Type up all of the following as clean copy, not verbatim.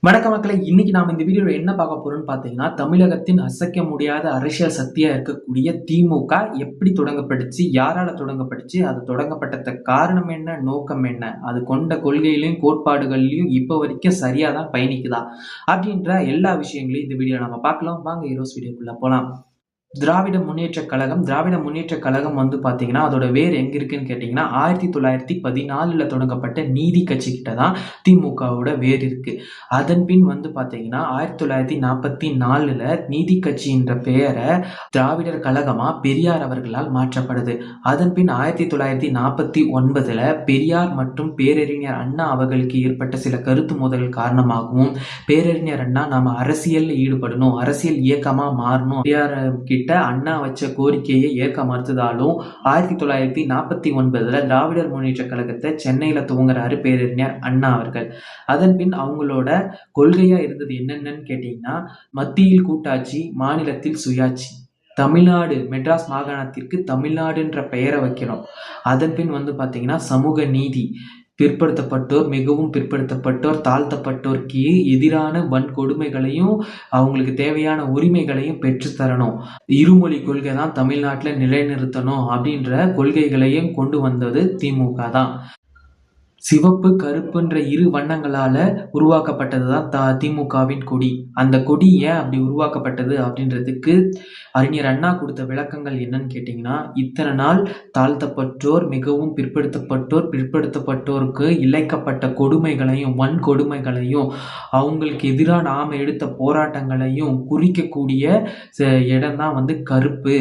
வணக்க மக்களை, இன்னைக்கு நாம இந்த வீடியோல என்ன பார்க்க போறோம்னு பார்த்தீங்கன்னா, தமிழகத்தின் அசைக்க முடியாத அரசியல் சக்தியா இருக்கக்கூடிய திமுக எப்படி தொடங்கப்பட்டுச்சு, யாரால தொடங்கப்பட்டுச்சு, அது தொடங்கப்பட்டதுக்கு காரணம் என்ன, நோக்கம் என்ன, அது கொண்ட கொள்கையிலையும் கோட்பாடுகள்லையும் இப்போ வரைக்கும் சரியா தான் பயணிக்குதா அப்படின்ற எல்லா விஷயங்களையும் இந்த வீடியோல நம்ம பார்க்கலாம். வாங்க ஹீரோஸ் வீடியோக்குள்ள போலாம். திராவிட முன்னேற்ற கழகம் வந்து பார்த்தீங்கன்னா, அதோட வேர் எங்க இருக்குன்னு கேட்டீங்கன்னா, 1914ல தொடங்கப்பட்ட நீதி கட்சி கிட்ட தான் திமுகவோட வேர் இருக்கு. அதன் பின் வந்து பார்த்தீங்கன்னா, 1944ல நீதி கட்சின்ற பெயரை திராவிடர் கழகமா பெரியார் அவர்களால் மாற்றப்படுது. அதன் பின் 1949ல பெரியார் மற்றும் பேரறிஞர் அண்ணா அவர்களுக்கு ஏற்பட்ட சில கருத்து மோதல் காரணமாகவும், பேரறிஞர் அண்ணா நாம அரசியல்ல ஈடுபடணும், அரசியல் இயக்கமா மாறணும், பெரியார் கிட்ட அண்ணா வச்ச கோரிக்கையை ஏற்க மறுத்ததாலும் 1949ல திராவிடர் முன்னேற்ற கழகத்தை சென்னையில துவங்குறாரு பேரறிஞர் அண்ணா அவர்கள். அதன் பின் அவங்களோட கொள்கையா இருந்தது என்னென்னு கேட்டீங்கன்னா, மத்தியில் கூட்டாட்சி, மாநிலத்தில் சுயாட்சி, தமிழ்நாடு மெட்ராஸ் மாகாணத்திற்கு தமிழ்நாடுன்ற பெயரை வைக்கணும். அதன் பின் வந்து பார்த்தீங்கன்னா சமூக நீதி, பிற்படுத்தப்பட்டோர், மிகவும் பிற்படுத்தப்பட்டோர், தாழ்த்தப்பட்டோருக்கு எதிரான வன்கொடுமைகளையும் அவங்களுக்கு தேவையான உரிமைகளையும் பெற்றுத்தரணும், இருமொழி கொள்கை தான் தமிழ்நாட்டில் நிலைநிறுத்தணும் அப்படின்ற கொள்கைகளையும் கொண்டு வந்தது திமுக தான். சிவப்பு, கருப்புன்ற இரு வண்ணங்களால உருவாக்கப்பட்டது தான் திமுகவின் கொடி. அந்த கொடி ஏன் அப்படி உருவாக்கப்பட்டது அப்படின்றதுக்கு அறிஞர் அண்ணா கொடுத்த விளக்கங்கள் என்னன்னு கேட்டிங்கன்னா, இத்தனை நாள் தாழ்த்தப்பட்டோர், மிகவும் பிற்படுத்தப்பட்டோருக்கு இழைக்கப்பட்ட கொடுமைகளையும், வன்கொடுமைகளையும், அவங்களுக்கு எதிராக நாம் எடுத்த போராட்டங்களையும் குறிக்கக்கூடிய இடம் தான் வந்து கருப்பு.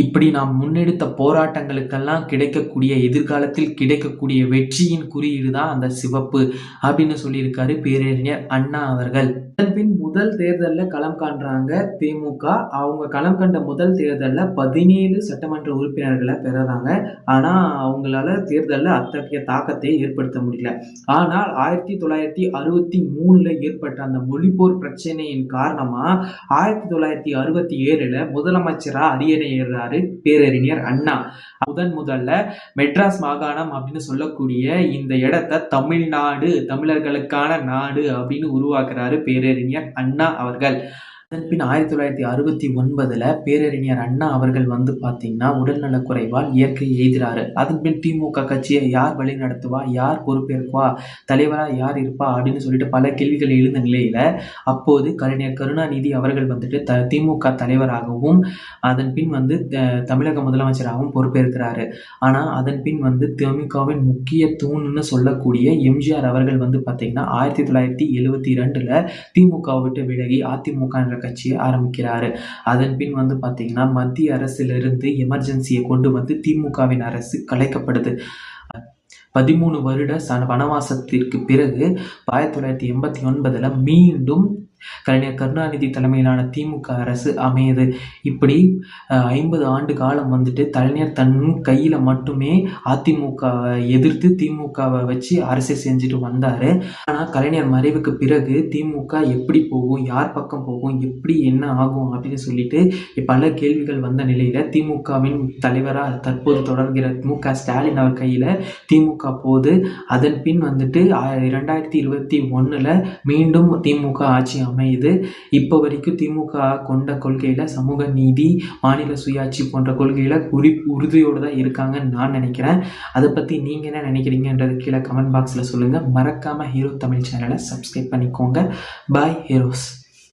இப்படி நாம் முன்னெடுத்த போராட்டங்களுக்கெல்லாம் கிடைக்கக்கூடிய, எதிர்காலத்தில் கிடைக்கக்கூடிய வெற்றியின் குறியீடு தான் அந்த சிவப்பு அப்படின்னு சொல்லியிருக்காரு பேரறிஞர் அண்ணா அவர்கள். அதன் பின் முதல் தேர்தலில் களம் காண்றாங்க திமுக. அவங்க களம் கண்ட முதல் தேர்தலில் 17 சட்டமன்ற உறுப்பினர்களை பெறாங்க. ஆனால் அவங்களால தேர்தலில் அத்தகைய தாக்கத்தை ஏற்படுத்த முடியல. ஆனால் 1963ல ஏற்பட்ட அந்த மொழிப்போர் பிரச்சனையின் காரணமா 1967ல முதலமைச்சரா அரியணை ஏறுறாரு பேரறிஞர் அண்ணா. முதல்ல மெட்ராஸ் மாகாணம் அப்படின்னு சொல்லக்கூடிய இந்த இடத்தை தமிழ்நாடு, தமிழர்களுக்கான நாடு அப்படின்னு உருவாக்குறாரு பேரறிஞர் அண்ணா அவர்கள். அதன் பின் 1969ல பேரறிஞர் அண்ணா அவர்கள் வந்து பார்த்தீங்கன்னா உடல்நலக் குறைவால் இயற்கை எய்துறாரு. அதன் பின் திமுக கட்சியை யார் வழி நடத்துவா, யார் பொறுப்பேற்குவா, தலைவரா யார் இருப்பா அப்படின்னு சொல்லிட்டு பல கேள்விகள் எழுந்த நிலையில அப்போது கலைஞர் கருணாநிதி அவர்கள் வந்துட்டு திமுக தலைவராகவும் அதன் பின் வந்து தமிழக முதலமைச்சராகவும் பொறுப்பேற்கிறாரு. ஆனால் அதன் பின் வந்து திமுகவின் முக்கிய தூண்னு சொல்லக்கூடிய எம்ஜிஆர் அவர்கள் வந்து பார்த்தீங்கன்னா 1972ல திமுக விட்டு விலகி அதிமுக என்ற கட்சியை ஆரம்பிக்கிறாரு. அதன் பின் வந்து பார்த்தீங்கன்னா மத்திய அரசிலிருந்து எமர்ஜென்சியை கொண்டு வந்து திமுகவின் அரசு கலைக்கப்படுது. 13 வருட வனவாசத்திற்கு பிறகு 1989ல மீண்டும் கலைஞர் கருணாநிதி தலைமையிலான திமுக அரசு அமையுது. இப்படி 50 ஆண்டு காலம் வந்துட்டு கலைஞர் தன் கையில் மட்டுமே அதிமுகவை எதிர்த்து திமுகவை வச்சு அரசியல் செஞ்சுட்டு வந்தார். ஆனால் கலைஞர் மறைவுக்கு பிறகு திமுக எப்படி போகும், யார் பக்கம் போகும், எப்படி என்ன ஆகும் அப்படின்னு சொல்லிட்டு பல கேள்விகள் வந்த நிலையில் திமுகவின் தலைவராக தற்போது தொடர்கிற மு.க. ஸ்டாலின் அவர் கையில் திமுக போகுது. அதன் பின் வந்துட்டு 2021ல் மீண்டும் திமுக ஆட்சி அமையுது. இப்போ வரைக்கும் திமுக கொண்ட கொள்கையில் சமூக நீதி, மாநில சுயாட்சி போன்ற கொள்கையில் உறுதியோடு தான் இருக்காங்கன்னு நான் நினைக்கிறேன். அதை பற்றி நீங்கள் என்ன நினைக்கிறீங்கன்றது கீழே கமெண்ட் பாக்ஸில் சொல்லுங்கள். மறக்காமல் ஹீரோ தமிழ் சேனலை சப்ஸ்கிரைப் பண்ணிக்கோங்க. பாய் ஹீரோஸ்.